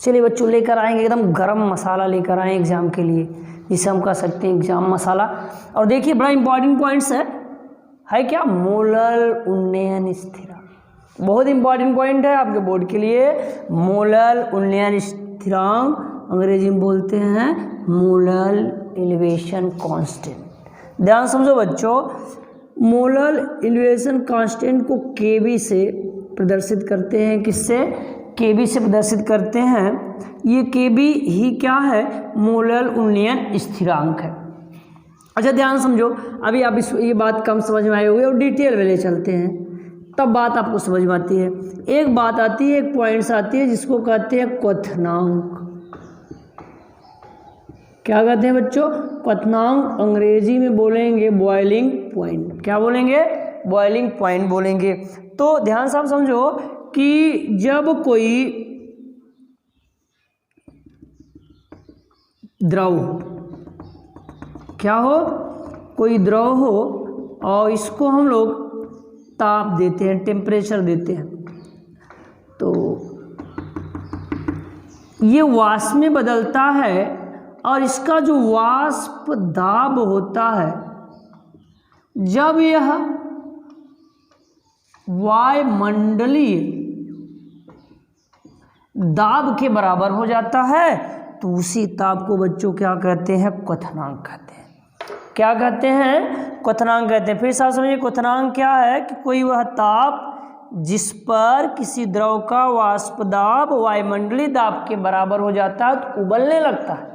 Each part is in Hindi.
चलिए बच्चों, लेकर आएंगे एकदम गरम मसाला लेकर आए एग्जाम के लिए, जिसे हम कह सकते हैं एग्जाम मसाला। और देखिए बड़ा इंपॉर्टेंट पॉइंट्स है क्या, मोलल उन्नयन स्थिरांक, बहुत इंपॉर्टेंट पॉइंट है आपके बोर्ड के लिए। मोलल उन्नयन स्थिरांक अंग्रेजी में बोलते हैं मोलल एलिवेशन कांस्टेंट। ध्यान समझो बच्चों, मोलल एलिवेशन कांस्टेंट को केबी से प्रदर्शित करते हैं। किससे? केबी से प्रदर्शित करते हैं। ये केबी ही क्या है? मोलल उन्नयन स्थिरांक है। अच्छा ध्यान समझो, अभी आप ये बात कम समझ में आई होगी और डिटेल में ले चलते हैं, तब बात आपको समझ में आती है। एक बात आती है, एक पॉइंट्स आती है जिसको कहते हैं क्वथनांक। क्या कहते हैं बच्चों? क्वथनांक। अंग्रेजी में बोलेंगे बॉइलिंग पॉइंट। क्या बोलेंगे? बॉइलिंग पॉइंट बोलेंगे। तो ध्यान से आप समझो कि जब कोई द्रव, क्या हो, कोई द्रव हो और इसको हम लोग ताप देते हैं, टेम्परेचर देते हैं, तो ये वाष्प में बदलता है और इसका जो वाष्प दाब होता है, जब यह वायुमंडलीय दाब के बराबर हो जाता है तो उसी ताप को बच्चों क्या कहते हैं? क्वथनांक कहते हैं। क्या कहते हैं? क्वथनांक कहते हैं। फिर साथ समझिए, क्वथनांक क्या है कि कोई वह ताप जिस पर किसी द्रव का वाष्प दाब वायुमंडलीय दाब के बराबर हो जाता है तो उबलने लगता है,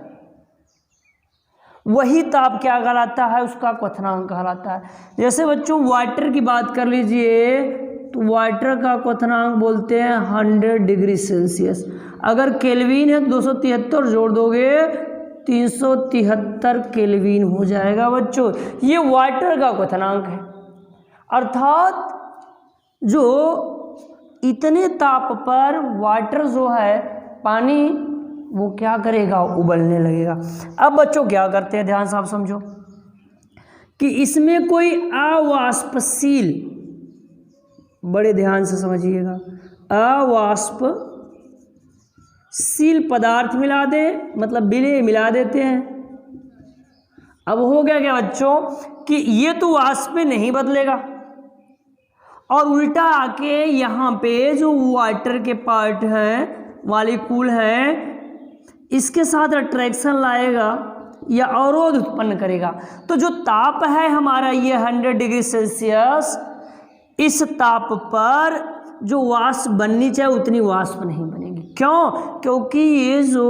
वही ताप क्या कहलाता है? उसका क्वथनांक कहलाता है। जैसे बच्चों वाटर की बात कर लीजिए तो वाटर का क्वथनांक बोलते हैं 100 डिग्री सेल्सियस। अगर केल्विन है तो 273 जोड़ दोगे 373 केल्विन हो जाएगा बच्चों। ये वाटर का क्वथनांक है। अर्थात जो इतने ताप पर वाटर जो है, पानी, वो क्या करेगा? उबलने लगेगा। अब बच्चों क्या करते हैं, ध्यान से आप समझो कि इसमें कोई अवाष्पशील, बड़े ध्यान से समझिएगा, अवाष्पशील पदार्थ मिला दे, मतलब विलेय मिला देते हैं। अब हो गया क्या बच्चों कि ये तो वाष्प में नहीं बदलेगा और उल्टा आके यहाँ पे जो वाटर के पार्ट हैं, मॉलिक्यूल हैं, इसके साथ अट्रैक्शन लाएगा या अवरोध उत्पन्न करेगा। तो जो ताप है हमारा ये 100 डिग्री सेल्सियस, इस ताप पर जो वाष्प बननी चाहिए उतनी वाष्प नहीं बनेगी। क्यों? क्योंकि ये जो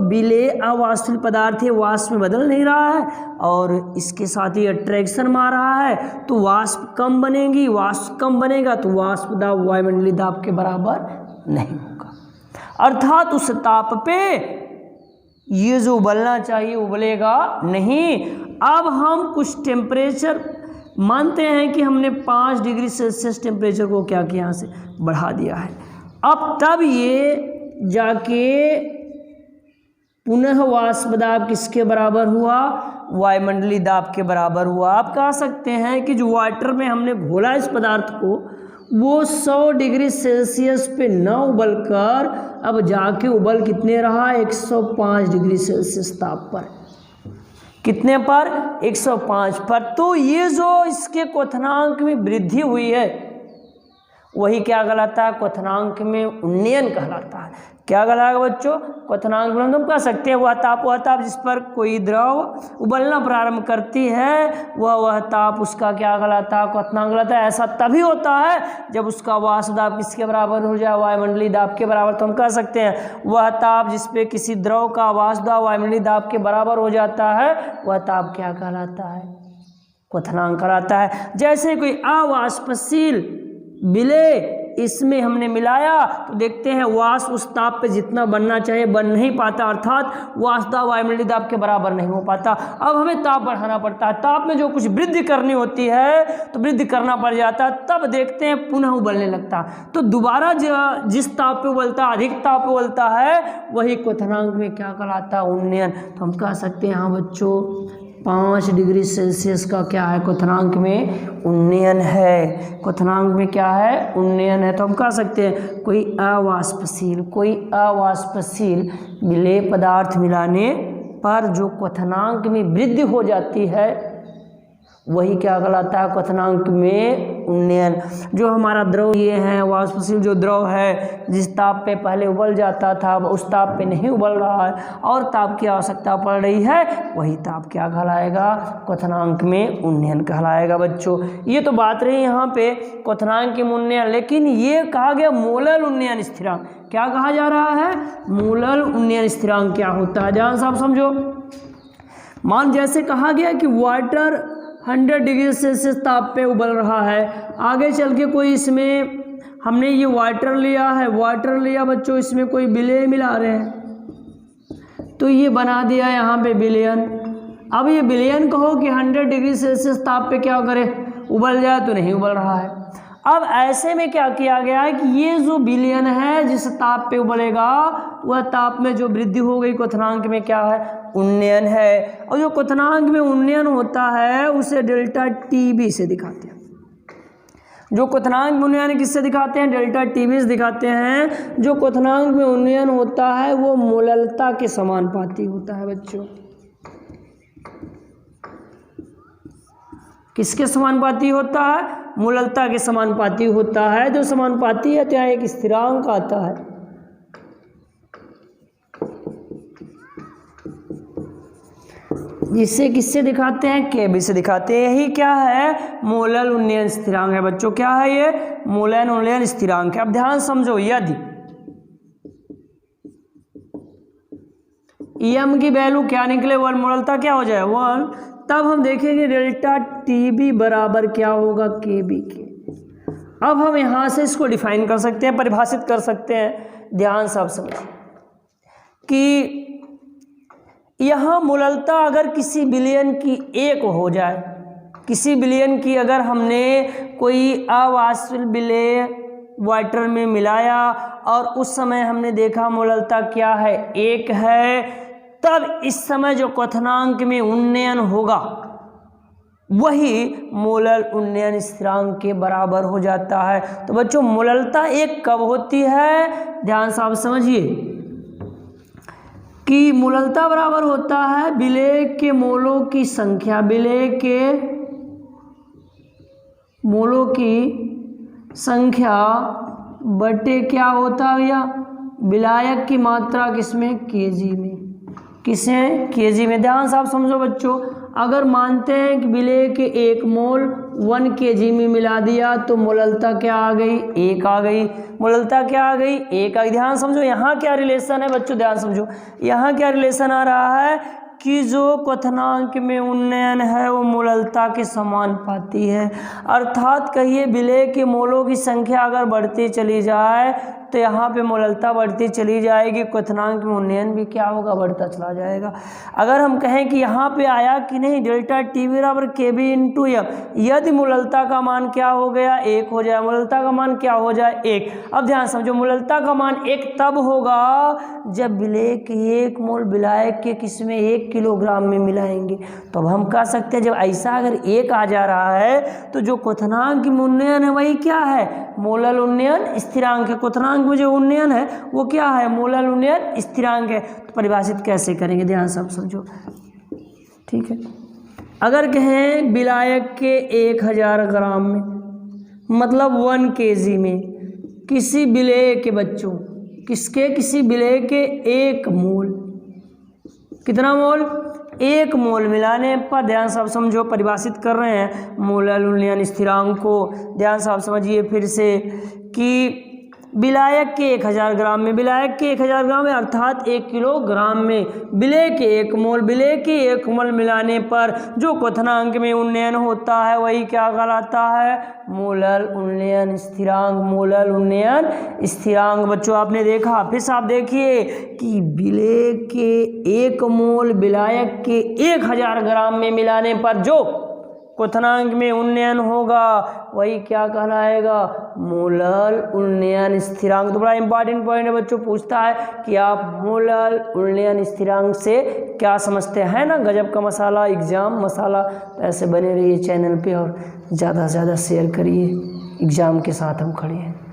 विलेय अवाष्पशील पदार्थ है वाष्प में बदल नहीं रहा है और इसके साथ ही अट्रैक्शन मार रहा है, तो वाष्प कम बनेगी। वाष्प कम बनेगा तो वाष्प दाब वायुमंडलीय दाब के बराबर नहीं होगा। अर्थात उस ताप पे ये जो उबलना चाहिए उबलेगा नहीं। अब हम कुछ टेम्परेचर मानते हैं कि हमने 5 डिग्री सेल्सियस टेम्परेचर को क्या किया, यहाँ से बढ़ा दिया है। अब तब ये जाके पुनः वाष्प दाब किसके बराबर हुआ? वायुमंडलीय दाब के बराबर हुआ। आप कह सकते हैं कि जो वाटर में हमने घोला इस पदार्थ को, वो 100 डिग्री सेल्सियस पे न उबलकर अब जाके उबल कितने रहा? 105 डिग्री सेल्सियस ताप पर। कितने पर? 105 पर। तो ये जो इसके क्वथनांक में वृद्धि हुई है वही क्या कहलाता है? क्वथनांक में उन्नयन कहलाता है। क्या कहलाएगा बच्चों? क्वथनांक में हम कह सकते हैं वह ताप जिस पर कोई द्रव उबलना प्रारंभ करती है वह ताप उसका क्या कहलाता है? क्वथनांक कहलाता है। ऐसा तभी होता है जब उसका वाष्प दाब किसके बराबर हो जाए? वायुमंडलीय दाब के बराबर। तो हम कह सकते हैं वह ताप जिस पे किसी द्रव का वाष्प दाब वायुमंडलीय दाब के बराबर हो जाता है वह ताप क्या कहलाता है? क्वथनांक कहलाता है। जैसे कोई अवाष्पशील विलेय इसमें हमने मिलाया तो देखते हैं वाष्प उस ताप पे जितना बनना चाहिए बन नहीं पाता, अर्थात वाष्प दाब वायुमंडलीय दाब के बराबर नहीं हो पाता। अब हमें ताप बढ़ाना पड़ता है। ताप में जो कुछ वृद्धि करनी होती है तो वृद्धि करना पड़ जाता है, तब देखते हैं पुनः उबलने लगता है। तो दोबारा जिस ताप पे उबलता है, अधिक ताप पे उबलता है, वही क्वथनांक में क्या कहलाता है? उन्नयन। तो हम कह सकते हैं हाँ बच्चों 5 डिग्री सेल्सियस का क्या है, क्वथनांक में उन्नयन है। क्वथनांक में क्या है, उन्नयन है। तो हम कह सकते हैं कोई अवाष्पशील विलेय पदार्थ मिलाने पर जो क्वथनांक में वृद्धि हो जाती है वही क्या कहलाता है, क्वथनांक में उन्नयन। जो हमारा द्रव ये है, वाष्पशील जो द्रव है जिस ताप पे पहले उबल जाता था अब उस ताप पे नहीं उबल रहा है और ताप की आवश्यकता पड़ रही है, वही ताप क्या कहलाएगा, क्वथनांक में उन्नयन कहलाएगा बच्चों। ये तो बात रही यहाँ पे क्वथनांक में उन्नयन, लेकिन ये कहा गया मोलल उन्नयन स्थिरांक। क्या कहा जा रहा है, मोलल उन्नयन स्थिरांक क्या होता है, ध्यान से आप समझो। मान जैसे कहा गया कि वाटर 100 डिग्री सेल्सियस ताप पे उबल रहा है, आगे चल के कोई इसमें हमने ये वाटर लिया बच्चों, इसमें कोई विलेय मिला रहे हैं तो ये बना दिया यहाँ पे विलयन। अब ये विलयन कहो कि 100 डिग्री सेल्सियस ताप पे क्या करे, उबल जाए, तो नहीं उबल रहा है। अब ऐसे में क्या किया गया है कि ये जो विलयन है जिस ताप पे उबलेगा वह ताप में जो वृद्धि हो गई क्वथनांक में क्या है, उन्नयन है। और जो क्वथनांक में उन्नयन होता है उसे डेल्टा टीबी से दिखाते हैं। जो क्वथनांक में उन्नयन किससे दिखाते हैं, डेल्टा टीबी से दिखाते हैं। जो क्वथनांक में उन्नयन होता है वो मोललता के समानुपाती होता है बच्चों। किसके समानुपाती होता है, मोललता के समानुपाती होता है। जो समानुपाती है तो यहाँ एक स्थिरांक आता है, जिससे किससे दिखाते हैं, केबी से दिखाते हैं। यही क्या है, मोलल उन्नयन स्थिरांक है बच्चों। क्या है ये, मोलल उन्नयन स्थिरांक है। अब ध्यान समझो, यदि एम की वैल्यू क्या निकले 1, मोललता क्या हो जाए 1, तब हम देखेंगे डेल्टा टीबी बराबर क्या होगा, केबी के। अब हम यहाँ से इसको डिफाइन कर सकते हैं, परिभाषित कर सकते हैं। ध्यान से आप समझिए कि यहाँ मोललता अगर किसी विलयन की 1 हो जाए, किसी विलयन की अगर हमने कोई अवाष्पशील विलेय वाटर में मिलाया और उस समय हमने देखा मोललता क्या है, 1 है, तब इस समय जो क्वथनांक में उन्नयन होगा वही मोलल उन्नयन स्थिरांक के बराबर हो जाता है। तो बच्चों मोललता 1 कब होती है, ध्यान से आप समझिए कि मोललता बराबर होता है विलेय के मोलों की संख्या, विलेय के मोलों की संख्या बटे क्या होता है भैया, विलायक की मात्रा किसमें, केजी में। किसे, केजी में। ध्यान से आप समझो बच्चों, अगर मानते हैं कि विलेय के 1 मोल 1 केजी में मिला दिया तो मोललता क्या आ गई, 1 आ गई। मोललता क्या आ गई, 1 आ गई। ध्यान समझो यहाँ क्या रिलेशन है बच्चों, ध्यान समझो यहाँ क्या रिलेशन आ रहा है कि जो क्वथनांक में उन्नयन है वो मोललता के समानुपाती है। अर्थात कहिए विलेय के मोलों की संख्या अगर बढ़ती चली जाए तो यहाँ पे मोललता बढ़ती चली जाएगी, क्वथनांक में उन्नयन भी क्या होगा, बढ़ता चला जाएगा। अगर हम कहें कि यहाँ पे आया कि नहीं डेल्टा टी बराबर के बी इंटू एम, यदि मोललता का मान क्या हो गया, 1 हो जाए, मोललता का मान क्या हो जाए, 1। अब ध्यान समझो मोललता का मान 1 तब होगा जब विलेय के 1 मोल विलायक के किसमें 1 किलोग्राम में मिलाएंगे। तो अब हम कह सकते हैं जब ऐसा अगर 1 आ जा रहा है तो जो क्वथनांक में उन्नयन है वही क्या है, मोलल उन्नयन स्थिरांक है। क्वथनांक में जो उन्नयन है वो क्या है, मोलल उन्नयन स्थिरांक है। तो परिभाषित कैसे करेंगे, ध्यान से आप समझो, ठीक है। अगर कहें विलायक के 1000 ग्राम में, मतलब 1 केजी में किसी विलेय के बच्चों, किसके, किसी विलेय के 1 मोल, कितना मोल, 1 मोल मिलाने पर, ध्यान से आप समझो परिभाषित कर रहे हैं मोलल उन्नयन स्थिरांक को। ध्यान से आप समझिए फिर से कि विलायक के 1000 ग्राम में, विलायक के 1000 ग्राम में अर्थात 1 किलोग्राम में विलेय के 1 मोल, विलेय के 1 मोल मिलाने पर जो क्वथनांक में उन्नयन होता है वही क्या कहलाता है, मोलल उन्नयन स्थिरांक। मोलल उन्नयन स्थिरांक बच्चों आपने देखा, फिर से आप देखिए कि विलेय के 1 मोल विलायक के 1000 ग्राम में मिलाने पर जो क्वथनांक में उन्नयन होगा वही क्या कहलाएगा, मोलर उन्नयन स्थिरांक। तो बड़ा इंपॉर्टेंट पॉइंट है बच्चों, पूछता है कि आप मोलर उन्नयन स्थिरांक से क्या समझते हैं ना। गजब का मसाला, एग्जाम मसाला। तो ऐसे बने रहिए चैनल पे और ज़्यादा से ज़्यादा शेयर करिए, एग्जाम के साथ हम खड़े हैं।